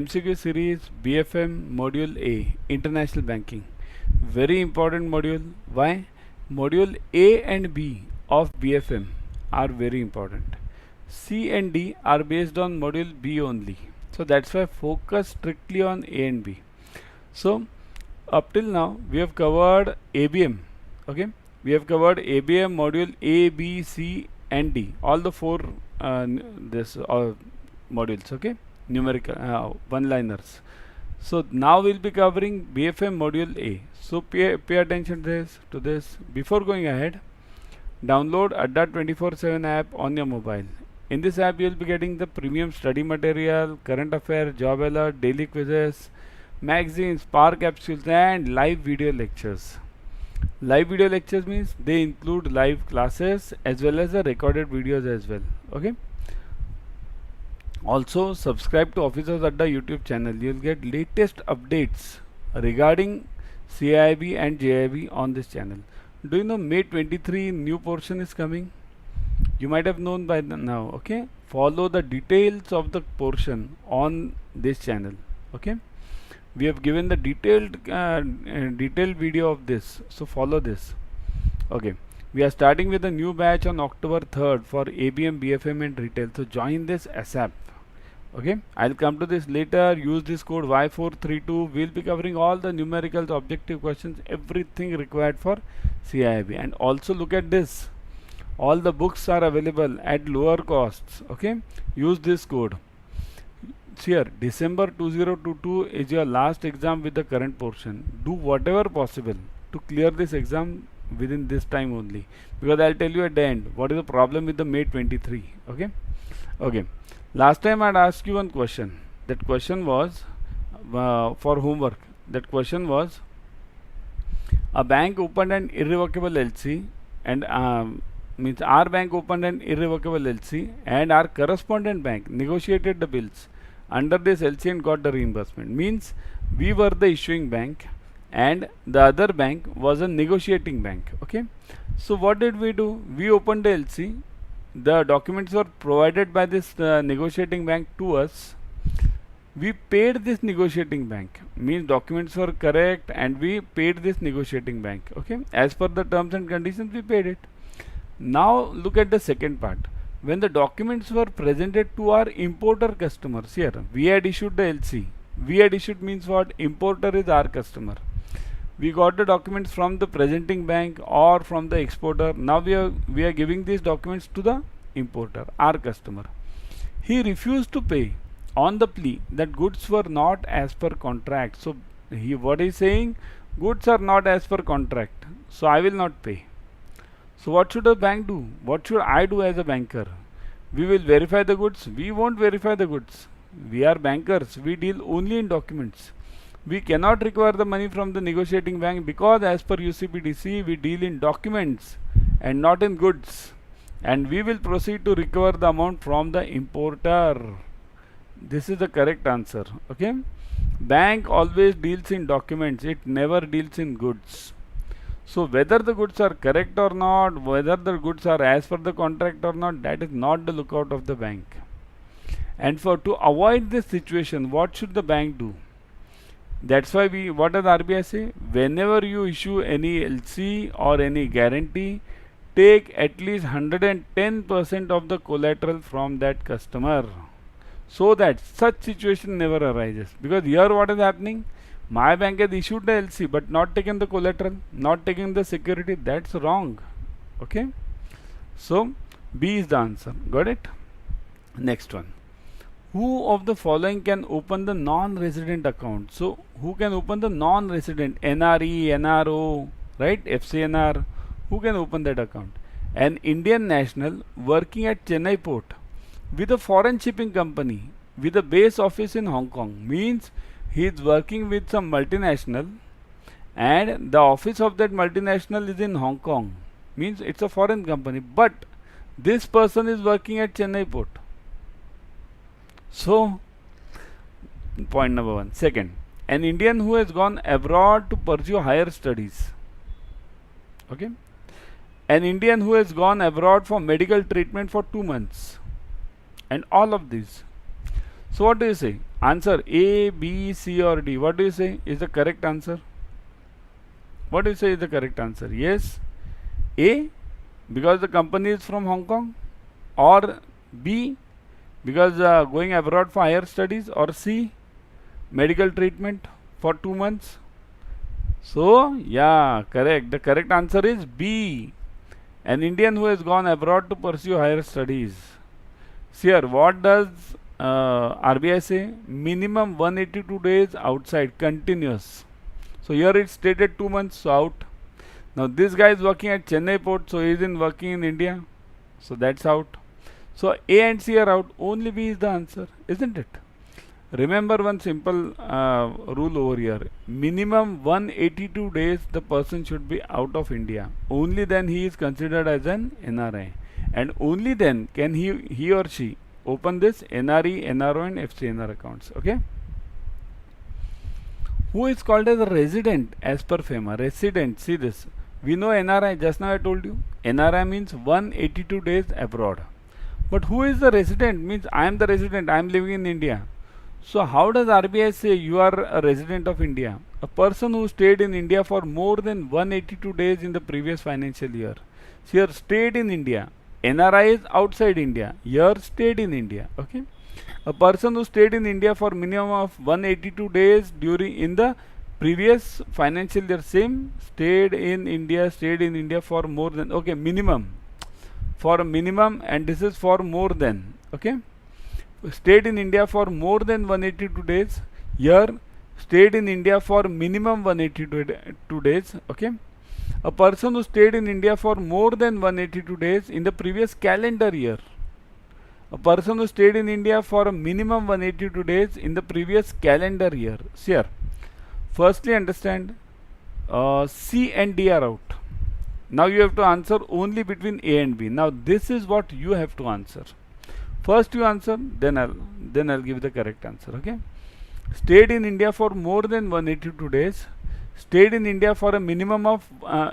MCQ series BFM Module A International Banking. Very important module. Why? Module A and B of BFM are very important. C and D are based on module B only. So that's why focus strictly on A and B. So up till now we have covered ABM. Okay, we have covered ABM module A, B, C and D. All the four modules. Okay, numerical one-liners. So now we'll be covering BFM module A. So pay attention to this. Before going ahead, download Adda 24/7 app on your mobile. In this app, you'll be getting the premium study material, current affairs, job alert, daily quizzes, magazines, power capsules, and live video lectures. Live video lectures means they include live classes as well as the recorded videos as well. Okay. Also, subscribe to Officers Adda YouTube channel. You'll get latest updates regarding CAIIB and JAIIB on this channel. Do you know May 23 new portion is coming? You might have known by now. Okay, follow the details of the portion on this channel. Okay, we have given the detailed video of this, so follow this. Okay, we are starting with a new batch on October 3rd for ABM, BFM and retail. So join this ASAP. Okay, I'll come to this later. Use this code Y432. We'll be covering all the numericals, objective questions, everything required for CAIIB. And also look at this. All the books are available at lower costs. Okay, use this code. Here, December 2022 is your last exam with the current portion. Do whatever possible to clear this exam within this time only, because I'll tell you at the end what is the problem with the May 23. Okay. Last time I'd asked you one question. That question was for homework. That question was, a bank opened an irrevocable LC and means our bank opened an irrevocable LC and our correspondent bank negotiated the bills under this LC and got the reimbursement. Means we were the issuing bank and the other bank was a negotiating bank. Okay, so what did we do? We opened the LC. The documents were provided by this negotiating bank to us. We paid this negotiating bank, means documents were correct and we paid this negotiating bank. Okay, as per the terms and conditions we paid it. Now look at the second part. When the documents were presented to our importer customers, here we had issued the LC. We had issued means what? Importer is our customer. We got the documents from the presenting bank or from the exporter. Now we are giving these documents to the importer, our customer. He refused to pay on the plea that goods were not as per contract. So what he's saying, goods are not as per contract, so I will not pay. So what should a bank do? What should I do as a banker? We will verify the goods. We won't verify the goods. We are bankers. We deal only in documents. We cannot require the money from the negotiating bank because as per UCPDC we deal in documents and not in goods, and we will proceed to recover the amount from the importer. This is the correct answer. Okay, bank always deals in documents, it never deals in goods. So whether the goods are correct or not, whether the goods are as per the contract or not, that is not the lookout of the bank. And to avoid this situation, what should the bank do? That's why what does RBI say? Whenever you issue any LC or any guarantee, take at least 110% of the collateral from that customer, so that such situation never arises. Because here what is happening? My bank has issued the LC but not taken the collateral, not taken the security. That's wrong. Okay. So B is the answer. Got it? Next one. Who of the following can open the non-resident account? So who can open the non-resident? NRE, NRO, right? FCNR. Who can open that account? An Indian national working at Chennai port with a foreign shipping company with a base office in Hong Kong. Means he is working with some multinational and the office of that multinational is in Hong Kong. Means it's a foreign company, but this person is working at Chennai port. So point number one. Second, an Indian who has gone abroad to pursue higher studies. Okay, an Indian who has gone abroad for medical treatment for 2 months, and all of these. So what do you say? Answer A, B, C or D. What do you say is the correct answer? What do you say is the correct answer? Yes, A, because the company is from Hong Kong, or B, because going abroad for higher studies, or C, medical treatment for 2 months. So, yeah, correct. The correct answer is B. An Indian who has gone abroad to pursue higher studies. See here, what does RBI say? Minimum 182 days outside, continuous. So here it's stated 2 months, so out. Now this guy is working at Chennai port, so he is working in India. So that's out. So A and C are out. Only B is the answer, isn't it? Remember one simple rule over here. Minimum 182 days the person should be out of India. Only then he is considered as an NRI. And only then can he or she open this NRE, NRO and FCNR accounts. Okay. Who is called as a resident as per FEMA? Resident. See this. We know NRI. Just now I told you. NRI means 182 days abroad. But who is the resident? Means I am the resident. I am living in India. So how does RBI say you are a resident of India? A person who stayed in India for more than 182 days in the previous financial year. So here stayed in India. NRI is outside India. Here stayed in India. Okay. A person who stayed in India for minimum of 182 days in the previous financial year. Same, stayed in India for more than, okay, minimum. For a minimum, and this is for more than. Okay. Stayed in India for more than 182 days. Here stayed in India for minimum 182 days. Okay. A person who stayed in India for more than 182 days in the previous calendar year. A person who stayed in India for a minimum 182 days in the previous calendar year. See here. Firstly understand, C and D are out. Now you have to answer only between A and B. Now this is what you have to answer. First you answer, then I'll give the correct answer. Okay. Stayed in India for more than 182 days. Stayed in India for a minimum of,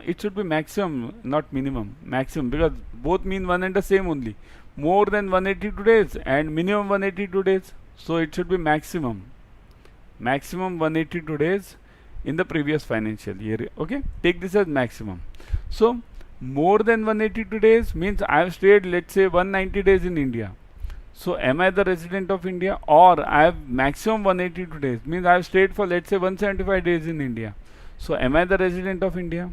it should be maximum, not minimum, maximum, because both mean one and the same only. More than 182 days and minimum 182 days. So it should be maximum. Maximum 182 days in the previous financial year. Okay. Take this as maximum. So more than 182 days means I have stayed, let's say, 190 days in India. So am I the resident of India? Or I have maximum 182 days means I have stayed for, let's say, 175 days in India. So am I the resident of India?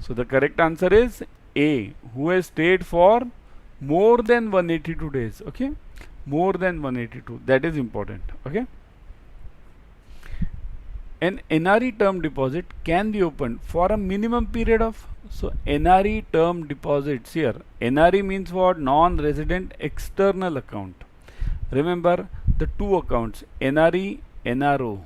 So the correct answer is A, who has stayed for more than 182 days. Okay. More than 182. That is important. Okay. An NRE term deposit can be opened for a minimum period of, so NRE term deposits here. NRE means what? Non-resident external account. Remember the two accounts, NRE, NRO.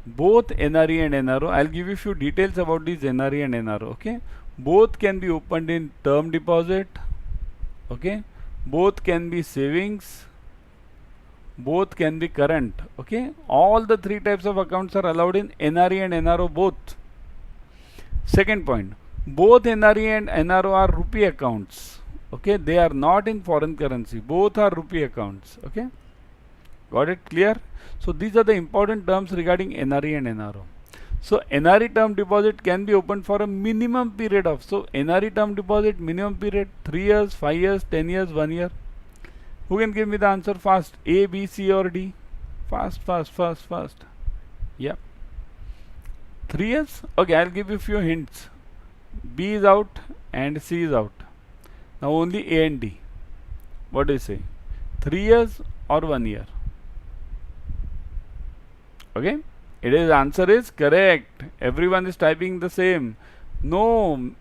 Both NRE and NRO, I'll give you a few details about these NRE and NRO. Okay. Both can be opened in term deposit. Okay. Both can be savings. Both can be current. Okay. All the three types of accounts are allowed in NRE and NRO both. Second point, both NRE and NRO are rupee accounts. Okay. They are not in foreign currency. Both are rupee accounts. Okay. Got it clear? So these are the important terms regarding NRE and NRO. So NRE term deposit can be opened for a minimum period of, so NRE term deposit minimum period 3 years, 5 years, 10 years, 1 year. Who can give me the answer fast? A, B, C or D? Fast. Yeah. 3 years? Okay, I'll give you a few hints. B is out and C is out. Now only A and D. What do you say? 3 years or 1 year? Okay. It is, answer is correct. Everyone is typing the same. No.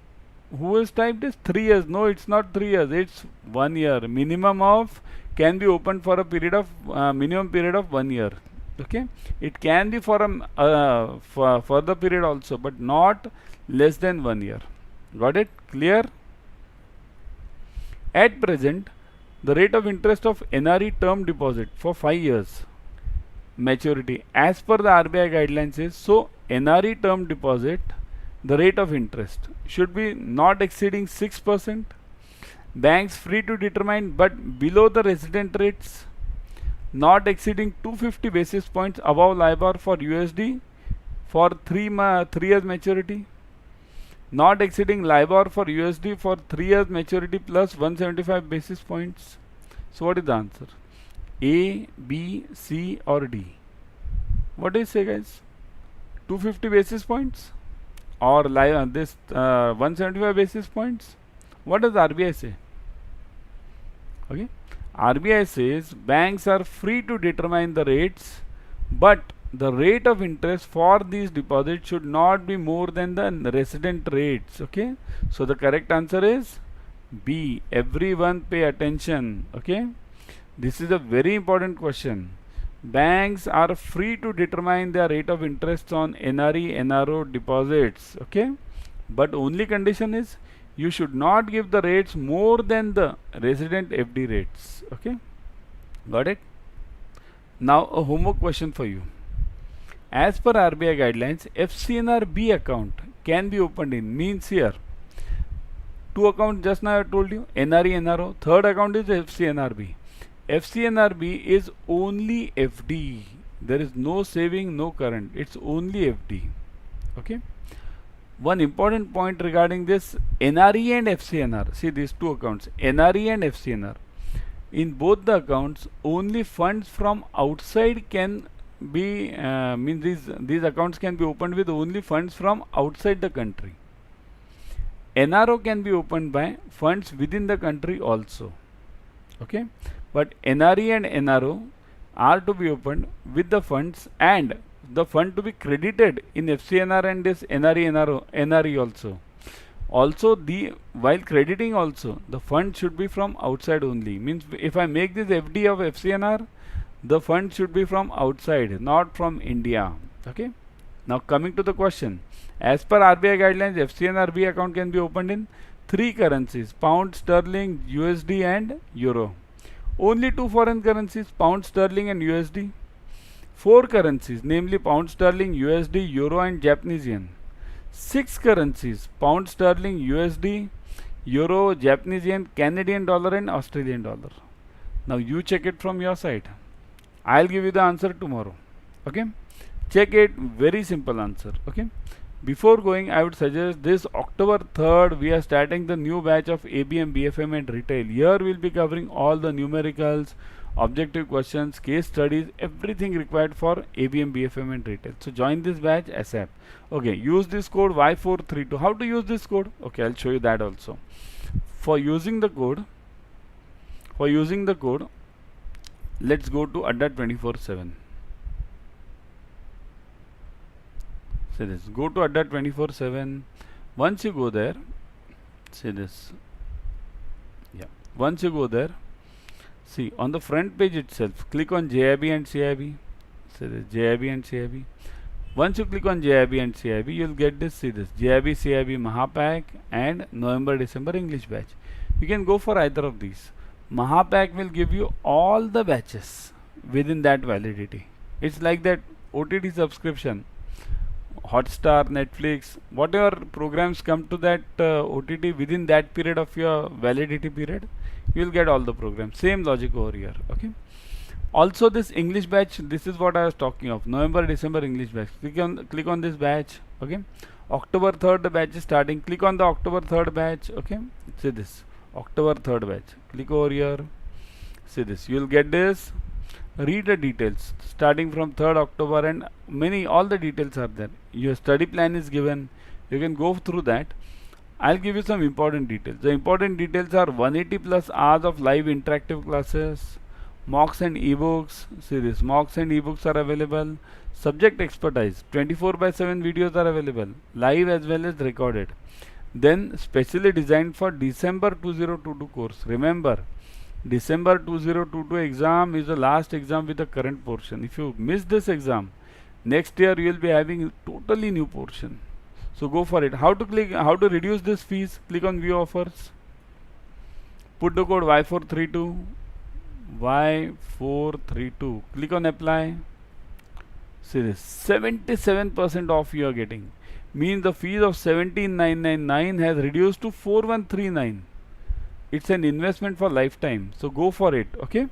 Who has typed this? 3 years. No, it's not 3 years. It's 1 year. Minimum of can be opened for a period of minimum period of 1 year. Okay. It can be for a further period also, but not less than 1 year. Got it? Clear? At present, the rate of interest of NRE term deposit for 5 years maturity as per the RBI guidelines is, so NRE term deposit, the rate of interest should be not exceeding 6%. Banks free to determine but below the resident rates. not exceeding 250 basis points above LIBOR for USD for 3 years maturity, not exceeding LIBOR for USD for 3 years maturity plus 175 basis points. So what is the answer? A, B, C or D? What do you say, guys? 250 basis points or this 175 basis points? What does RBI say? Okay, RBI says banks are free to determine the rates, but the rate of interest for these deposits should not be more than the resident rates. Okay, so the correct answer is B. Everyone pay attention. Okay, this is a very important question. Banks are free to determine their rate of interest on NRE, NRO deposits. Okay, but only condition is you should not give the rates more than the resident FD rates. Okay, got it? Now a homework question for you. As per RBI guidelines, FCNR-B account can be opened in, means here 2 accounts just now I told you, NRE, NRO. Third account is FCNR-B. FCNR-B is only FD. There is no saving, no current. It's only FD. Okay. One important point regarding this NRE and FCNR. See these 2 accounts, NRE and FCNR. In both the accounts, only funds from outside can be means these accounts can be opened with only funds from outside the country. NRO can be opened by funds within the country also. Okay, but NRE and NRO are to be opened with the funds and the fund to be credited in FCNR and this NRE, NRE also. Also, while crediting also, the fund should be from outside only. Means if I make this FD of FCNR, the fund should be from outside, not from India. Okay. Now coming to the question. As per RBI guidelines, FCNR-B account can be opened in 3 currencies: pound sterling, USD and euro. Only 2 foreign currencies, pound sterling and USD. 4 currencies, namely pound sterling, USD, euro and Japanese yen. 6 currencies, pound sterling, USD, euro, Japanese yen, Canadian dollar and Australian dollar. Now you check it from your side. I'll give you the answer tomorrow. Okay, check it. Very simple answer. Okay, before going, I would suggest this October 3rd we are starting the new batch of ABM, BFM and retail. Here we'll be covering all the numericals, objective questions, case studies, everything required for ABM, BFM and retail. So join this batch ASAP. Okay, use this code Y432. How to use this code? Okay, I'll show you that also. For using the code, let's go to Adda 24/7. Say this, go to Adda 24/7. Once you go there, say this, yeah, once you go there, see on the front page itself, click on JAIIB and CAIIB. Say this, JAIIB and CAIIB. Once you click on JAIIB and CAIIB, you'll get this, see this, JAIIB, CAIIB Mahapack and November, December English batch. You can go for either of these. Mahapack will give you all the batches within that validity. It's like that OTT subscription, Hotstar, Netflix, whatever programs come to that OTT within that period of your validity period, you will get all the programs. Same logic over here. Okay. Also this English batch, this is what I was talking of, November, December English batch. Click on this batch. Okay. October 3rd the batch is starting. Click on the October 3rd batch. Okay. See this, October 3rd batch. Click over here. See this, you will get this. Read the details starting from 3rd October and all the details are there. Your study plan is given. You can go through that. I'll give you some important details. The important details are 180 plus hours of live interactive classes, mocks and ebooks. See this, mocks and ebooks are available. Subject expertise, 24/7 videos are available, live as well as recorded. Then specially designed for December 2022 course. Remember, December 2022 exam is the last exam with the current portion. If you miss this exam, next year you will be having totally new portion. So go for it. How to reduce this fees? Click on view offers. Put the code Y432. Y432. Click on apply. See this, 77% off you are getting. Means the fees of 17,999 has reduced to 4,139. It's an investment for lifetime. So go for it. Okay.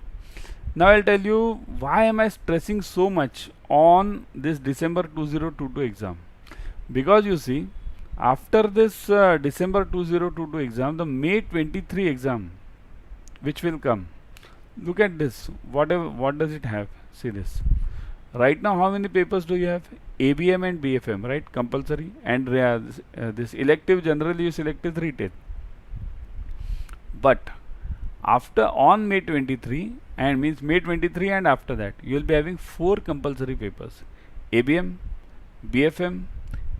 Now I'll tell you why am I stressing so much on this December 2022 exam. Because you see, after this December 2022 exam, the May 23 exam which will come, look at this. What does it have? See this. Right now, how many papers do you have? ABM and BFM, right? Compulsory. And this elective, generally you selected retail. But after on May 23 and means May 23 and after that, you will be having 4 compulsory papers: ABM, BFM,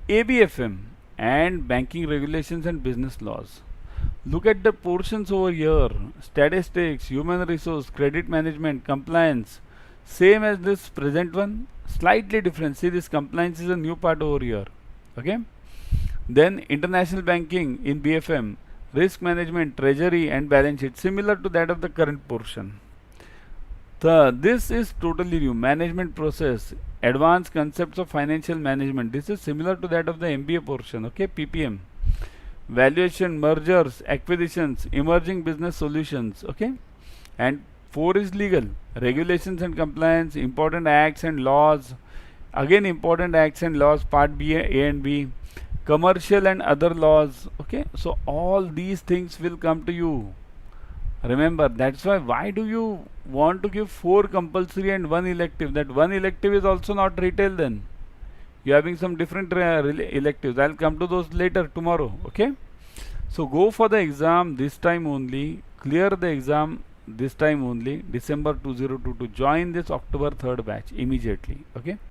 ABFM, and banking regulations and business laws. Look at the portions over here: statistics, human resource, credit management, compliance. Same as this present one, slightly different. See, this compliance is a new part over here. Okay. Then international banking in BFM, risk management, treasury, and balance sheet, similar to that of the current portion. This is totally new. Management process, advanced concepts of financial management. This is similar to that of the MBA portion. Okay, PPM. Valuation, mergers, acquisitions, emerging business solutions. Okay, and 4 is legal, regulations and compliance, important acts and laws. Again, important acts and laws, part B, A and B. Commercial and other laws. Okay, so all these things will come to you. Remember, that's why do you want to give 4 compulsory and 1 elective? That 1 elective is also not retail then. You're having some different electives. I'll come to those later tomorrow. Okay, so go for the exam this time only, clear the exam this time only, December 2022. Join this October 3rd batch immediately. Okay.